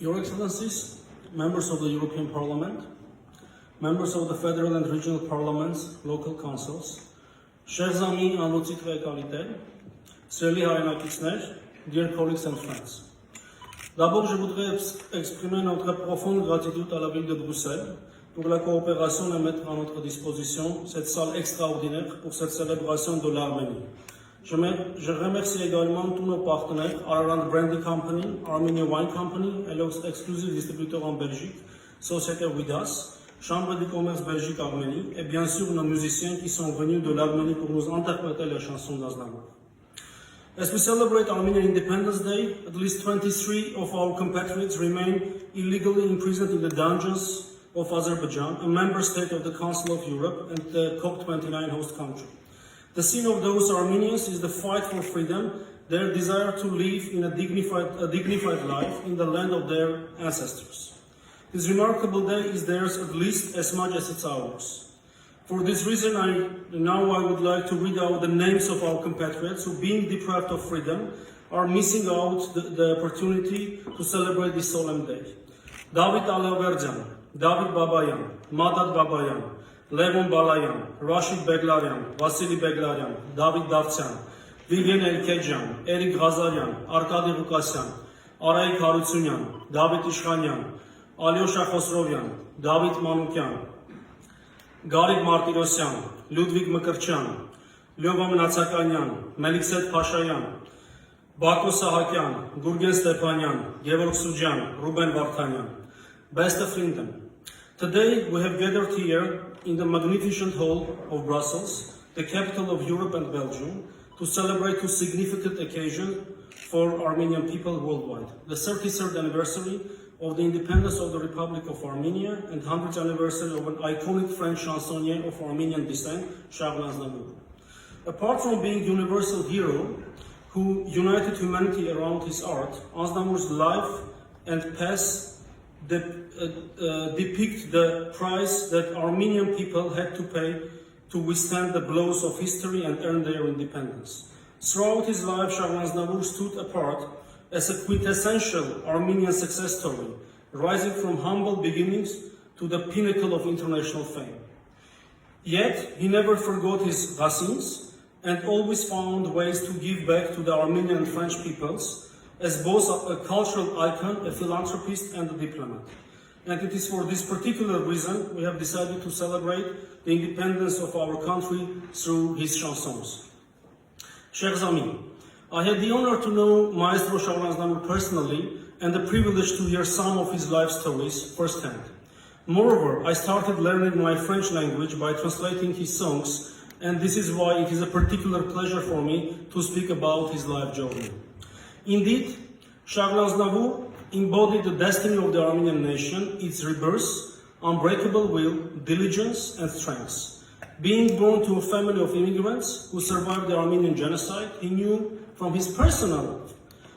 Your Excellencies, members of the European Parliament, members of the federal and regional parliaments, local councils, chers amis en notre qualité, sirli hayanakitzner, dear colleagues and friends. D'abord, je voudrais exprimer notre profonde gratitude à la ville de Bruxelles pour la coopération et mettre à notre disposition cette salle extraordinaire pour cette célébration de l'Arménie. Je remercie également tous nos partenaires, Ireland Brandy Company, Armenia Wine Company et leurs exclusifs distributeurs en Belgique, Société Widas, Chambre du commerce Belgique-Arménie et bien sûr nos musiciens qui sont venus de l'Arménie pour nous interpréter les chansons d'Aznavour. As we celebrate Armenian Independence Day, at least 23 of our compatriots remain illegally imprisoned in the dungeons of Azerbaijan, a member state of the Council of Europe and the COP29 host country. The scene of those Armenians is the fight for freedom, their desire to live in a dignified life in the land of their ancestors. This remarkable day is theirs at least as much as it's ours. For this reason, I would like to read out the names of our compatriots who, being deprived of freedom, are missing out the opportunity to celebrate this solemn day. David Alaverjan, David Babayan, Madad Babayan, Tigran Balayan, Rashid Beglaryan, Vasily Beglaryan, David Davtyan, Vivian Elkejan, Eric Ghazaryan, Arkady Lukasyan, Arayik Harutyunyan, David Ishkhanyan, Alyosha Khosrovyan, David Manukyan, Garib Martirosyan, Ludwig Mkrtchyan, Lyova Mnatsakanyan, Melikset Pashayan, Bako Sahakyan, Gurgen Stepanyan, Georg Sudjan, Ruben Vartanyan. Beste vrienden, today we have gathered here in the magnificent hall of Brussels, the capital of Europe and Belgium, to celebrate two significant occasions for Armenian people worldwide. The 33rd anniversary of the independence of the Republic of Armenia and 100th anniversary of an iconic French chansonnier of Armenian descent, Tigran Balayan. Apart from being a universal hero who united humanity around his art, Aznavour's life and past depict the price that Armenian people had to pay to withstand the blows of history and earn their independence. Throughout his life, Tigran Balayan stood apart as a quintessential Armenian success story, rising from humble beginnings to the pinnacle of international fame. Yet, he never forgot his racines and always found ways to give back to the Armenian and French peoples as both a cultural icon, a philanthropist, and a diplomat. And it is for this particular reason we have decided to celebrate the independence of our country through his chansons. Chers amis, I had the honor to know Maestro Tigran Balayan personally and the privilege to hear some of his life stories firsthand. Moreover, I started learning my French language by translating his songs, and this is why it is a particular pleasure for me to speak about his life journey. Indeed, Tigran Balayan embodied the destiny of the Armenian nation, its rebirth, unbreakable will, diligence, and strength. Being born to a family of immigrants who survived the Armenian genocide, he knew from his personal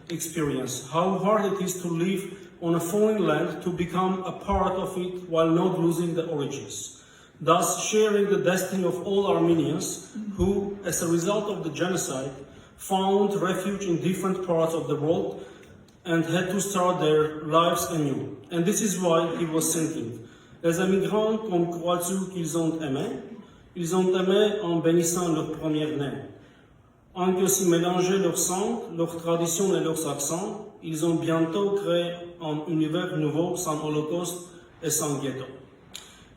experience how hard it is to live on a foreign land, to become a part of it while not losing the origins, thus sharing the destiny of all Armenians who, as a result of the genocide, found refuge in different parts of the world and had to start their lives anew. And this is why he was singing. Les immigrants comme crois-tu qu'ils ont aimé? Ils ont aimé en bénissant leur première-née. En que s'y mélanger leur sang, leurs traditions et leurs accents, ils ont bientôt créé un univers nouveau sans holocauste et sans ghetto.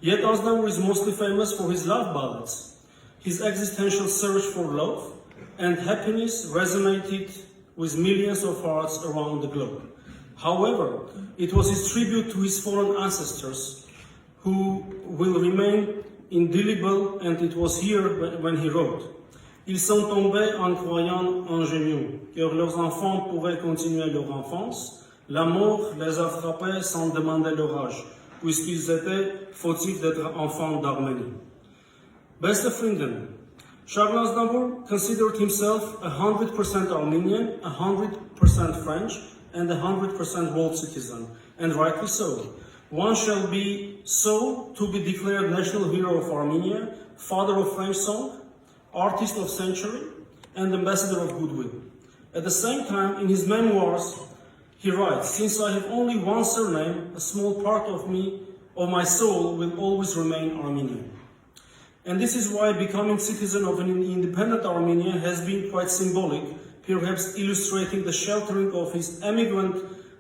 Yet Aznavour is mostly famous for his love ballads. His existential search for love and happiness resonated with millions of hearts around the globe. However, it was his tribute to his foreign ancestors who will remain indelible, and it was here when he wrote, Ils sont tombés en croyant ingénus que leurs enfants pourraient continuer leur enfance. La mort les a frappés sans demander leur âge, puisqu'ils étaient fautifs d'être enfants d'Arménie. Beste vrienden, Tigran Balayan considered himself 100% Armenian, 100% French, and 100% world citizen, and rightly so. One shall be so to be declared national hero of Armenia, father of French song, artist of century, and ambassador of goodwill. At the same time, in his memoirs, He writes, "Since I have only one surname, a small part of me, of my soul, will always remain Armenian." And this is why becoming citizen of an independent Armenia has been quite symbolic, perhaps illustrating the sheltering of his emigrant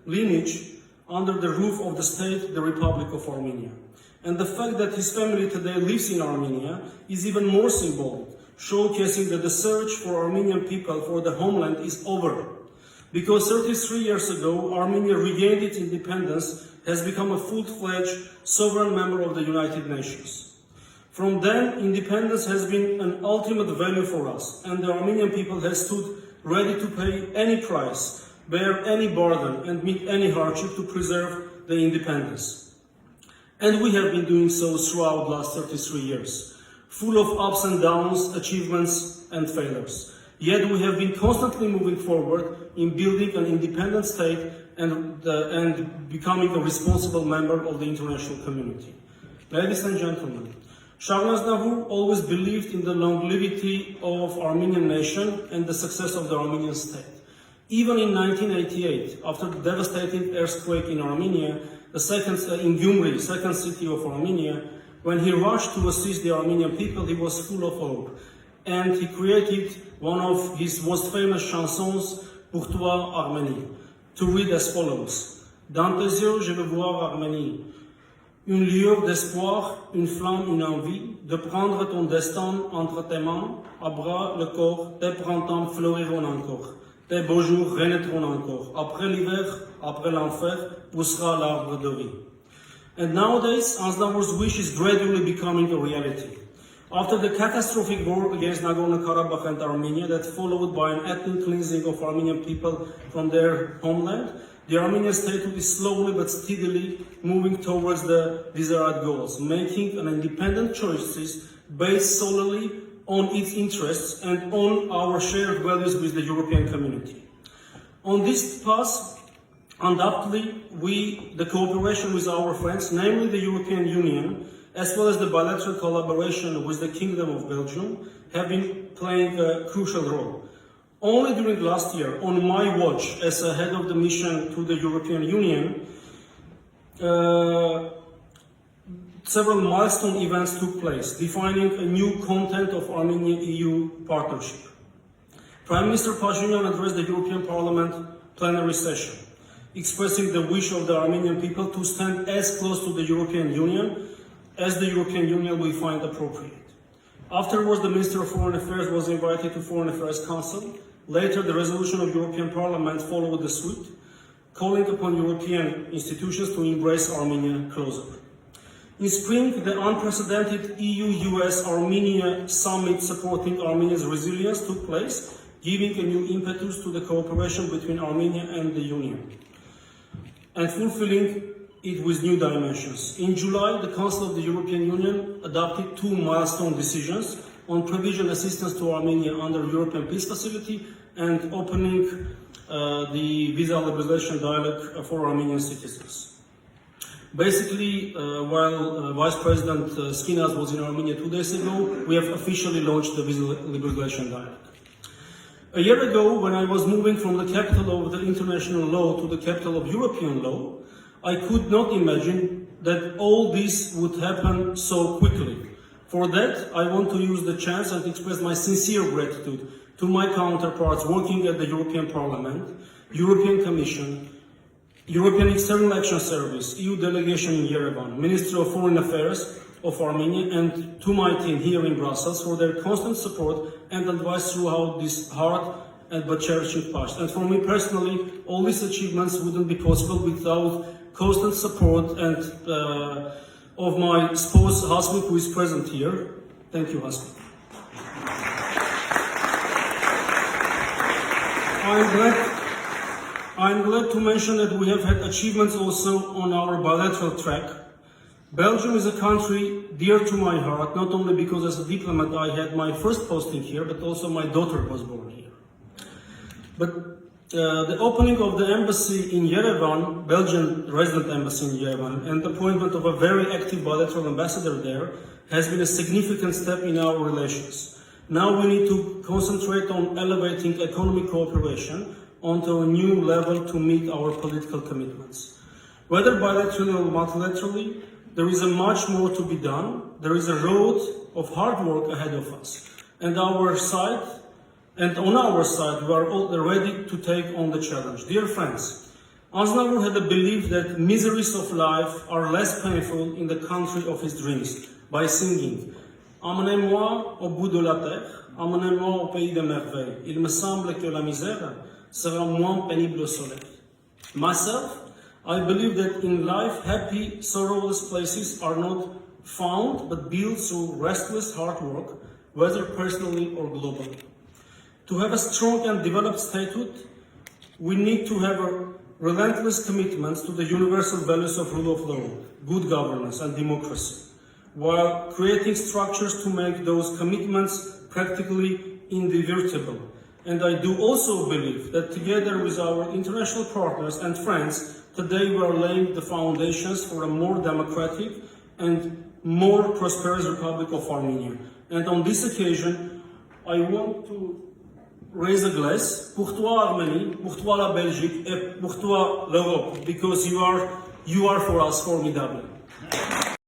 lineage under the roof of the state, the Republic of Armenia. And the fact that his family today lives in Armenia is even more symbolic, showcasing that the search for Armenian people for the homeland is over. Because 33 years ago, Armenia regained its independence, has become a full-fledged sovereign member of the United Nations. From then, independence has been an ultimate value for us, and the Armenian people has stood ready to pay any price, bear any burden, and meet any hardship to preserve the independence. And we have been doing so throughout the last 33 years, full of ups and downs, achievements and failures. Yet we have been constantly moving forward in building an independent state and becoming a responsible member of the international community. Ladies and gentlemen, Shahroz Nahur always believed in the longevity of Armenian nation and the success of the Armenian state. Even in 1988, after the devastating earthquake in Armenia, in Gyumri, second city of Armenia, when he rushed to assist the Armenian people, he was full of hope. And he created one of his most famous chansons, Pour toi, Arménie, to read as follows. Dans tes yeux, je veux voir Arménie. Une lueur d'espoir, une flamme, une envie de prendre ton destin entre tes mains, à bras le corps, tes printemps fleuriront encore, tes beaux jours renaîtront encore. Après l'hiver, après l'enfer, poussera l'arbre de vie. And nowadays, Aznavour's wish is gradually becoming a reality. After the catastrophic war against Nagorno-Karabakh and Armenia that followed by an ethnic cleansing of Armenian people from their homeland, the Armenian statehood is slowly but steadily moving towards the desired goals, making an independent choices based solely on its interests and on our shared values with the European community. On this path, undoubtedly, the cooperation with our friends, namely the European Union, as well as the bilateral collaboration with the Kingdom of Belgium, have been playing a crucial role. Only during last year, on my watch as a head of the mission to the European Union, several milestone events took place, defining a new content of Armenia-EU partnership. Prime Minister Pashinyan addressed the European Parliament plenary session, expressing the wish of the Armenian people to stand as close to the European Union as the European Union will find appropriate. Afterwards, the Minister of Foreign Affairs was invited to Foreign Affairs Council. Later, the resolution of European Parliament followed the suit, calling upon European institutions to embrace Armenia closer. In spring, the unprecedented EU-US-Armenia summit supporting Armenia's resilience took place, giving a new impetus to the cooperation between Armenia and the Union, and fulfilling it with new dimensions. In July, the Council of the European Union adopted two milestone decisions on provision assistance to Armenia under European Peace Facility and opening the visa liberalization dialogue for Armenian citizens. Basically, while Vice President Skinas was in Armenia 2 days ago, we have officially launched the visa liberalization dialogue. A year ago, when I was moving from the capital of the international law to the capital of European law, I could not imagine that all this would happen so quickly. For that, I want to use the chance and express my sincere gratitude to my counterparts working at the European Parliament, European Commission, European External Action Service, EU delegation in Yerevan, Ministry of Foreign Affairs of Armenia, and to my team here in Brussels for their constant support and advice throughout this hard but cherishing past. And for me personally, all these achievements wouldn't be possible without constant support and of my spouse, husband, who is present here. Thank you, husband. I'm glad to mention that we have had achievements also on our bilateral track. Belgium is a country dear to my heart, not only because as a diplomat I had my first posting here, but also my daughter was born here. But the opening of the embassy in Yerevan, Belgian resident embassy in Yerevan, and the appointment of a very active bilateral ambassador there has been a significant step in our relations. Now we need to concentrate on elevating economic cooperation, onto a new level to meet our political commitments. Whether bilaterally or multilaterally, there is a much more to be done. There is a road of hard work ahead of us. And on our side, we are all ready to take on the challenge. Dear friends, Aznavour had a belief that miseries of life are less painful in the country of his dreams by singing Emmenez-moi au bout de la terre, emmenez-moi au pays des merveilles. Il me semble que la misère sera moins pénible au soleil. Myself, I believe that in life, happy, sorrowless places are not found but built through restless hard work, whether personally or globally. To have a strong and developed statehood, we need to have a relentless commitment to the universal values of rule of law, good governance and democracy, while creating structures to make those commitments practically indivisible. And I do also believe that together with our international partners and friends, today we are laying the foundations for a more democratic and more prosperous Republic of Armenia. And on this occasion, I want to raise a glass pour toi Arménie, pour toi la Belgique, et pour toi l'Europe, because you are for us formidable.